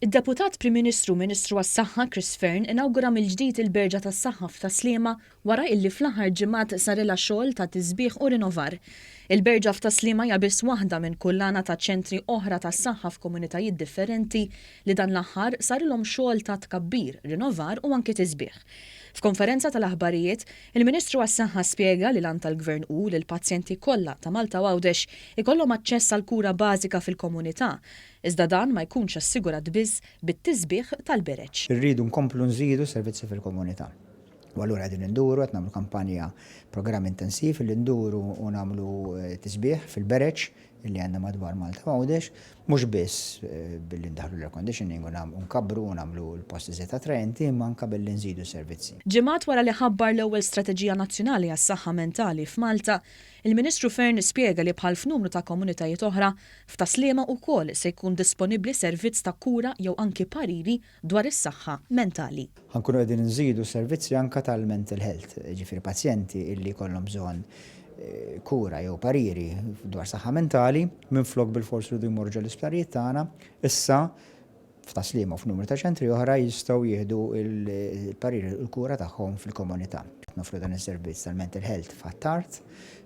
Id-Deputat Prim Ministru Ministru għas-Saħħa Chris Fearn inawgura mill-ġdid il-Berġa tas-Saħħa f'Taslima wara illi fl-aħħar ġimgħat sarilha xogħol ta' tisbieħ u rinovar. Il-Berġa f'Taslima hija biss waħda minn kullana ta' ċentri oħra tas-saħħa f'komunitajiet differenti li dan l-aħħar sarilhom xogħol ta' tkabbir, rinovar u anke tisbieħ. F'konferenza tal-aħbarijiet, il-Ministru għas-Saħħa spjega li lan tal-Gvern hu li l-pazjenti kollha ta' Malta u Għawdex ikollhom aċċess għal kura bażika fil-komunità, iżda dan ma jkunx assigurat biss bit-tisbieħ tal-bereċ. Irridu nkomplu nżidu servizzi fil-komunità. U allura qegħdin induru qed nagħmlu kampanja programm intensiv li nduru u nagħmlu tisbieħ fil-bereċ illi għandna madwar Malta u Għawdex, mhux biss billi ndaħlu l-air conditioning u nkabru u nagħmlu l-postijiet attraenti, imma anke billi nżidu servizzi. Ġimgħat wara li ħabbar l-ewwel strateġija nazzjonali għas-saħħa mentali f'Malta, il-Ministru Fearn spjega li bħal f'numru ta' komunitajiet oħra f'Taslima wkoll se jkun disponibbli servizz ta' kura jew anki pariri dwar is-saħħa mentali. Ħankunu qegħdin nżidu servizzi anke tal-mental health, ġifieri pazjenti illi jkollhom bżonn kura jew pariri dwar saħħa mentali minflok bil-fors li jmorru l-isptarijiet tagħna, issa f'Taslima u f'numru ta' ċentri oħra jistgħu jieħdu il-pariri u l-kura tagħhom fil-komunità. Nofru dan is-servizz tal-mental health f'Attart,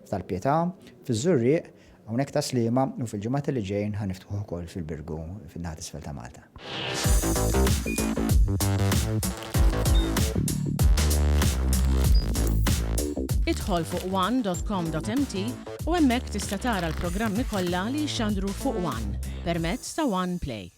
tal-Pjetà, fiż-Żurrieq, hawnhekk Taslima u fil-ġimgħat li ġejjin ħaniftuħu wkoll fil-Birgu fin-naħa t'isfel ta' Malta. Idħol fuq one.com.mt u hemmhekk tista' tara l-programmi kollha li jxandru fuq One permezz ta' One Play.